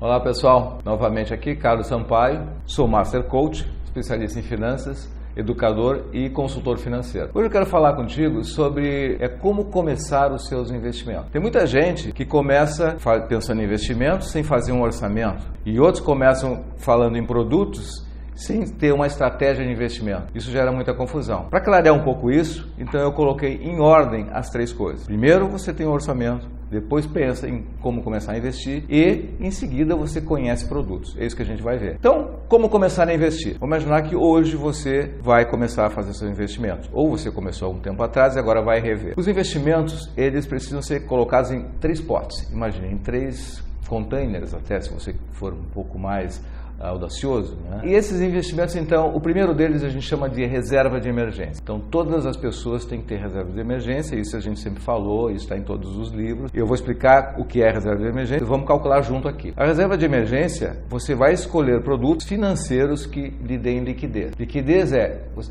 Olá pessoal, novamente aqui Carlos Sampaio, sou Master Coach, especialista em finanças, educador e consultor financeiro. Hoje eu quero falar contigo sobre como começar os seus investimentos. Tem muita gente que começa pensando em investimentos sem fazer um orçamento e outros começam falando em produtos sem ter uma estratégia de investimento. Isso gera muita confusão. Para clarear um pouco isso, então eu coloquei em ordem as três coisas. Primeiro você tem um orçamento, depois pensa em como começar a investir e em seguida você conhece produtos. É isso que a gente vai ver. Então, como começar a investir? Vamos imaginar que hoje você vai começar a fazer seus investimentos. Ou você começou há um tempo atrás e agora vai rever. Os investimentos, eles precisam ser colocados em três potes. Imagine, em três containers, até se você for um pouco mais audacioso, né? E esses investimentos, então, o primeiro deles a gente chama de reserva de emergência. Então, todas as pessoas têm que ter reserva de emergência, isso a gente sempre falou, isso está em todos os livros. Eu vou explicar o que é reserva de emergência, vamos calcular junto aqui. A reserva de emergência, você vai escolher produtos financeiros que lhe deem liquidez. Liquidez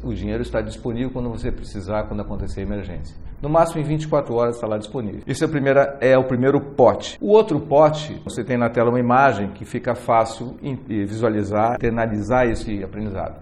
o dinheiro está disponível quando você precisar, quando acontecer a emergência. No máximo em 24 horas está lá disponível. Esse é o primeiro pote. O outro pote, você tem na tela uma imagem que fica fácil visualizar, internalizar esse aprendizado.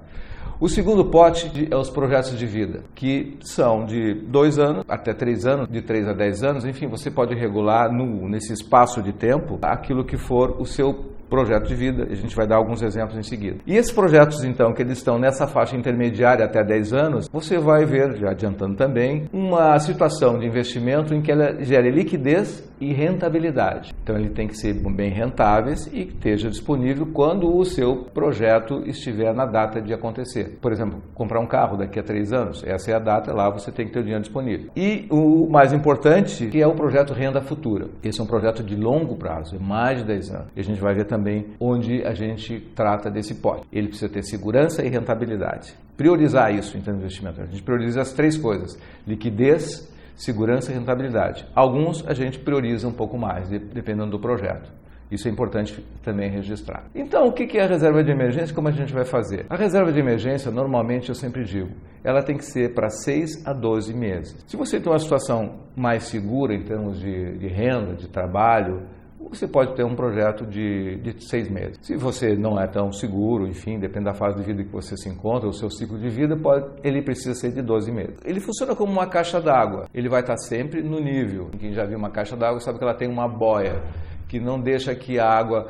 O segundo pote é os projetos de vida, que são de 2 anos até 3 anos, de 3 a 10 anos, enfim, você pode regular nesse espaço de tempo aquilo que for o seu projeto de vida, a gente vai dar alguns exemplos em seguida. E esses projetos, então, que eles estão nessa faixa intermediária até 10 anos, você vai ver, já adiantando também, uma situação de investimento em que ela gere liquidez e rentabilidade. Então, ele tem que ser bem rentáveis e esteja disponível quando o seu projeto estiver na data de acontecer. Por exemplo, comprar um carro daqui a 3 anos, essa é a data, lá você tem que ter o dinheiro disponível. E o mais importante, que é o projeto Renda Futura. Esse é um projeto de longo prazo, é mais de 10 anos. E a gente vai ver também onde a gente trata desse pote. Ele precisa ter segurança e rentabilidade. Priorizar isso em termos de investimento. A gente prioriza as três coisas: liquidez, segurança e rentabilidade. Alguns a gente prioriza um pouco mais, dependendo do projeto. Isso é importante também registrar. Então, o que é a reserva de emergência? Como a gente vai fazer? A reserva de emergência, normalmente, eu sempre digo, ela tem que ser para 6 a 12 meses. Se você tem uma situação mais segura em termos de renda, de trabalho, você pode ter um projeto de 6 meses. Se você não é tão seguro, enfim, depende da fase de vida que você se encontra, o seu ciclo de vida, ele precisa ser de 12 meses. Ele funciona como uma caixa d'água. Ele vai estar sempre no nível. Quem já viu uma caixa d'água sabe que ela tem uma boia que não deixa que a água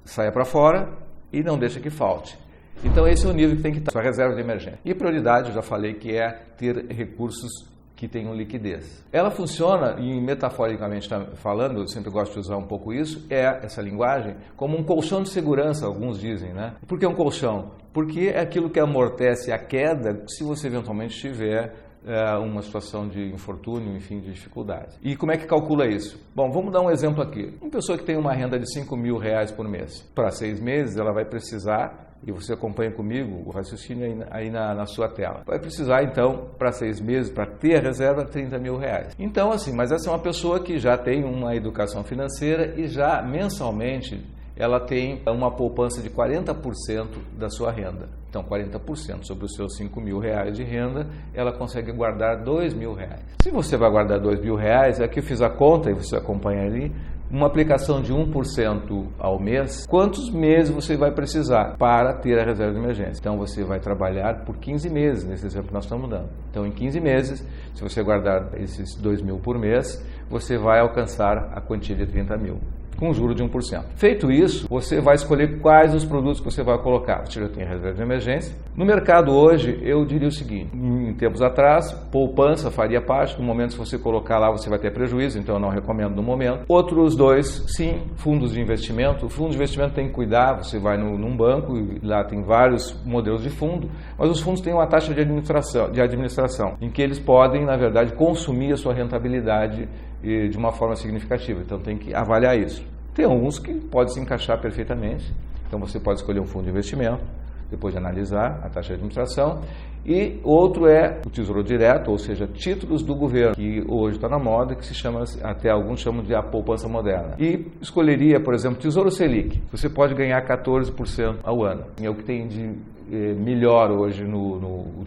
saia para fora e não deixa que falte. Então esse é o nível que tem que estar, sua reserva de emergência. E prioridade, eu já falei, que é ter recursos que tenham liquidez. Ela funciona, e metaforicamente falando, eu sempre gosto de usar um pouco isso, essa linguagem, como um colchão de segurança, alguns dizem, né? Por que um colchão? Porque é aquilo que amortece a queda se você eventualmente tiver uma situação de infortúnio, enfim, de dificuldade. E como é que calcula isso? Bom, vamos dar um exemplo aqui. Uma pessoa que tem uma renda de R$5.000 por mês, para 6 meses ela vai precisar, e você acompanha comigo o raciocínio aí na sua tela, vai precisar então, para 6 meses, para ter a reserva, R$30.000. Então, assim, mas essa é uma pessoa que já tem uma educação financeira e já mensalmente ela tem uma poupança de 40% da sua renda. Então, 40% sobre os seus R$5.000 de renda, ela consegue guardar R$2.000. Se você vai guardar R$2.000, aqui eu fiz a conta e você acompanha ali, uma aplicação de 1% ao mês, quantos meses você vai precisar para ter a reserva de emergência? Então, você vai trabalhar por 15 meses, nesse exemplo que nós estamos dando. Então, em 15 meses, se você guardar esses R$2.000 por mês, você vai alcançar a quantia de R$30.000. Com juro de 1%. Feito isso, você vai escolher quais os produtos que você vai colocar. Você já tem reserva de emergência. No mercado hoje, eu diria o seguinte, em tempos atrás, poupança faria parte. No momento, se você colocar lá, você vai ter prejuízo, então eu não recomendo no momento. Outros dois, sim, fundos de investimento. O fundo de investimento tem que cuidar, você vai num banco e lá tem vários modelos de fundo, mas os fundos têm uma taxa de administração, em que eles podem, na verdade, consumir a sua rentabilidade de uma forma significativa. Então tem que avaliar isso. Tem alguns que podem se encaixar perfeitamente. Então você pode escolher um fundo de investimento, depois de analisar a taxa de administração. E outro é o Tesouro Direto, ou seja, títulos do governo, que hoje está na moda, que se chama, até alguns chamam de a poupança moderna. E escolheria, por exemplo, Tesouro Selic. Você pode ganhar 14% ao ano. É o que tem de melhor hoje no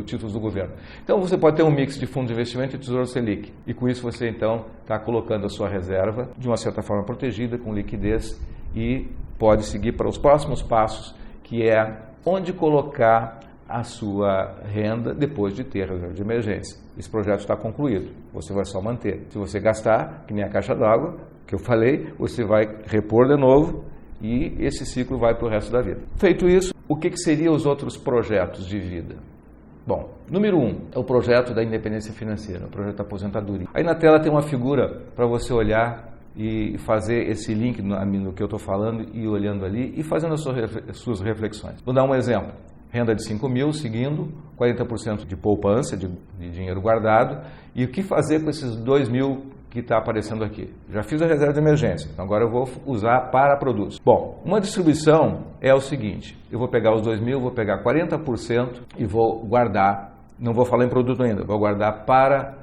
títulos do governo. Então você pode ter um mix de fundo de investimento e Tesouro Selic. E com isso você então está colocando a sua reserva de uma certa forma protegida, com liquidez e pode seguir para os próximos passos, que é onde colocar a sua renda depois de ter a reserva de emergência. Esse projeto está concluído, você vai só manter. Se você gastar, que nem a caixa d'água, que eu falei, você vai repor de novo e esse ciclo vai para o resto da vida. Feito isso, o que seriam os outros projetos de vida? Bom, número 1 é o projeto da independência financeira, o projeto da aposentadoria. Aí na tela tem uma figura para você olhar e fazer esse link no que eu estou falando e olhando ali e fazendo as suas reflexões. Vou dar um exemplo. Renda de 5 mil, seguindo, 40% de poupança, de dinheiro guardado. E o que fazer com esses 2 mil que está aparecendo aqui? Já fiz a reserva de emergência, então agora eu vou usar para produtos. Bom, uma distribuição é o seguinte, eu vou pegar os 2 mil, vou pegar 40% e vou guardar, não vou falar em produto ainda, vou guardar para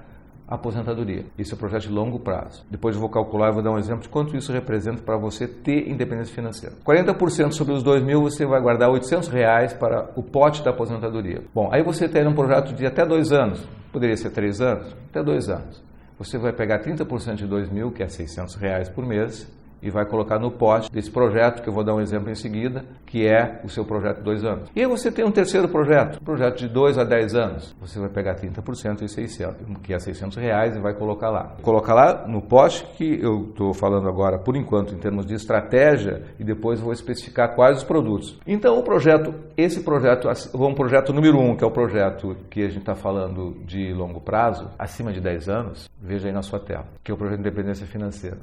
aposentadoria. Esse é um projeto de longo prazo. Depois eu vou calcular e vou dar um exemplo de quanto isso representa para você ter independência financeira. 40% sobre os 2 mil, você vai guardar R$800 para o pote da aposentadoria. Bom, aí você tem um projeto de até 2 anos, poderia ser 3 anos, até 2 anos. Você vai pegar 30% de 2 mil, que é R$600 por mês, e vai colocar no pote desse projeto, que eu vou dar um exemplo em seguida, que é o seu projeto de 2 anos. E aí você tem um terceiro projeto, um projeto de 2 a 10 anos. Você vai pegar 30% e 600, que é R$600 e vai colocar lá. Colocar lá no pote que eu estou falando agora, por enquanto, em termos de estratégia, e depois vou especificar quais os produtos. Então, esse projeto, um projeto número 1, que é o projeto que a gente está falando de longo prazo, acima de 10 anos, veja aí na sua tela, que é o projeto de independência financeira.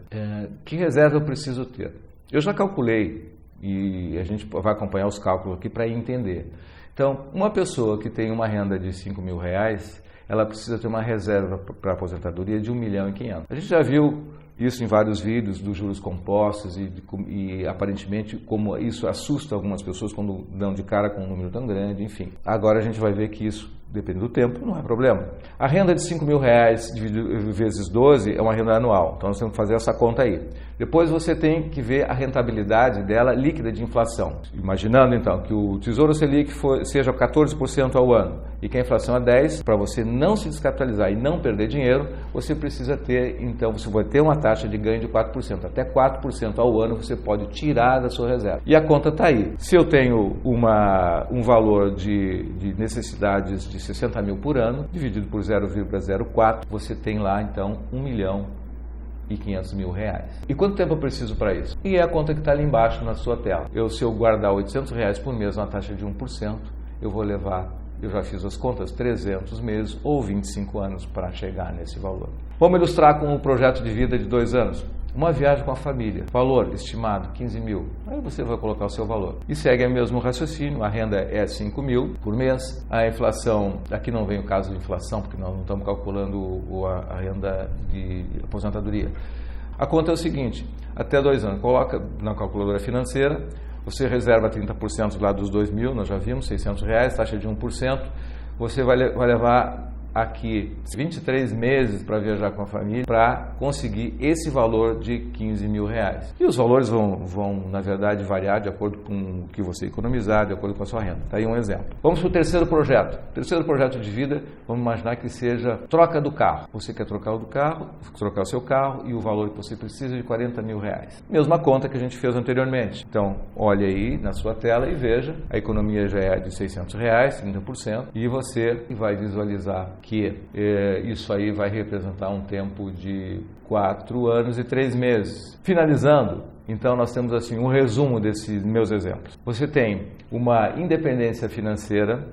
Que reserva eu preciso ter? Eu já calculei e a gente vai acompanhar os cálculos aqui para entender. Então, uma pessoa que tem uma renda de R$5 mil, ela precisa ter uma reserva para aposentadoria de R$1.500.000. A gente já viu isso em vários vídeos dos juros compostos e aparentemente como isso assusta algumas pessoas quando dão de cara com um número tão grande, enfim. Agora a gente vai ver que isso, depende do tempo, não é problema. A renda de R$5 mil vezes 12 é uma renda anual, então nós temos que fazer essa conta aí. Depois você tem que ver a rentabilidade dela líquida de inflação. Imaginando então que o Tesouro Selic seja 14% ao ano e que a inflação é 10%, para você não se descapitalizar e não perder dinheiro, você precisa ter, então você vai ter uma taxa de ganho de 4%. Até 4% ao ano você pode tirar da sua reserva. E a conta está aí. Se eu tenho um valor de necessidades de 60 mil por ano, dividido por 0,04, você tem lá então R$1.500.000. E quanto tempo eu preciso para isso? E é a conta que está ali embaixo na sua tela. Se eu guardar R$800 por mês, uma taxa de 1%, eu vou levar, eu já fiz as contas, 300 meses ou 25 anos para chegar nesse valor. Vamos ilustrar com um projeto de vida de 2 anos. Uma viagem com a família, valor estimado 15 mil, aí você vai colocar o seu valor. E segue o mesmo raciocínio, a renda é 5 mil por mês, a inflação, aqui não vem o caso de inflação, porque nós não estamos calculando a renda de aposentadoria. A conta é o seguinte, até 2 anos, coloca na calculadora financeira, você reserva 30% lá dos 2 mil, nós já vimos, R$600, taxa de 1%, você vai levar aqui 23 meses para viajar com a família para conseguir esse valor de 15 mil reais. E os valores vão, na verdade, variar de acordo com o que você economizar, de acordo com a sua renda. Está aí um exemplo. Vamos para o terceiro projeto. Terceiro projeto de vida, vamos imaginar que seja troca do carro. Você quer trocar o seu carro e o valor que você precisa é de 40 mil reais. Mesma conta que a gente fez anteriormente. Então, olhe aí na sua tela e veja, a economia já é de R$600, 30%, e você vai visualizar que isso aí vai representar um tempo de 4 anos e 3 meses. Finalizando, então nós temos assim um resumo desses meus exemplos. Você tem uma independência financeira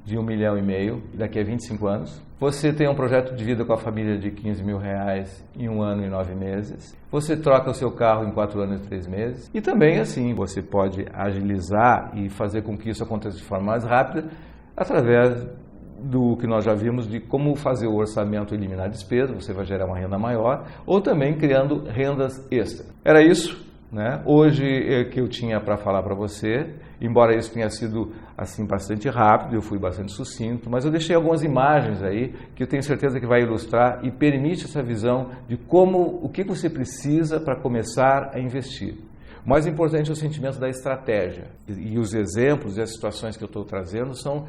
de R$1,5 milhão daqui a 25 anos. Você tem um projeto de vida com a família de 15 mil reais em 1 ano e 9 meses. Você troca o seu carro em 4 anos e 3 meses. E também assim, você pode agilizar e fazer com que isso aconteça de forma mais rápida através do que nós já vimos de como fazer o orçamento e eliminar despesa, você vai gerar uma renda maior, ou também criando rendas extras. Era isso, né? Hoje que eu tinha para falar para você, embora isso tenha sido assim bastante rápido, eu fui bastante sucinto, mas eu deixei algumas imagens aí que eu tenho certeza que vai ilustrar e permite essa visão de o que você precisa para começar a investir. O mais importante é o sentimento da estratégia. E os exemplos e as situações que eu estou trazendo são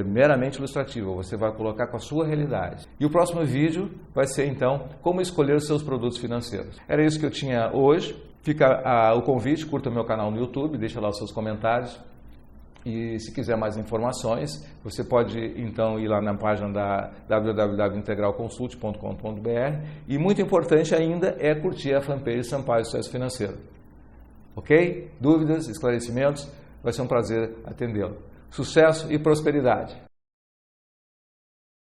meramente ilustrativos. Você vai colocar com a sua realidade. E o próximo vídeo vai ser, então, como escolher os seus produtos financeiros. Era isso que eu tinha hoje. Fica o convite, curta o meu canal no YouTube, deixa lá os seus comentários. E se quiser mais informações, você pode então ir lá na página da www.integralconsult.com.br e muito importante ainda é curtir a fanpage Sampaio Sucesso Financeiro. Ok? Dúvidas, esclarecimentos? Vai ser um prazer atendê-lo. Sucesso e prosperidade!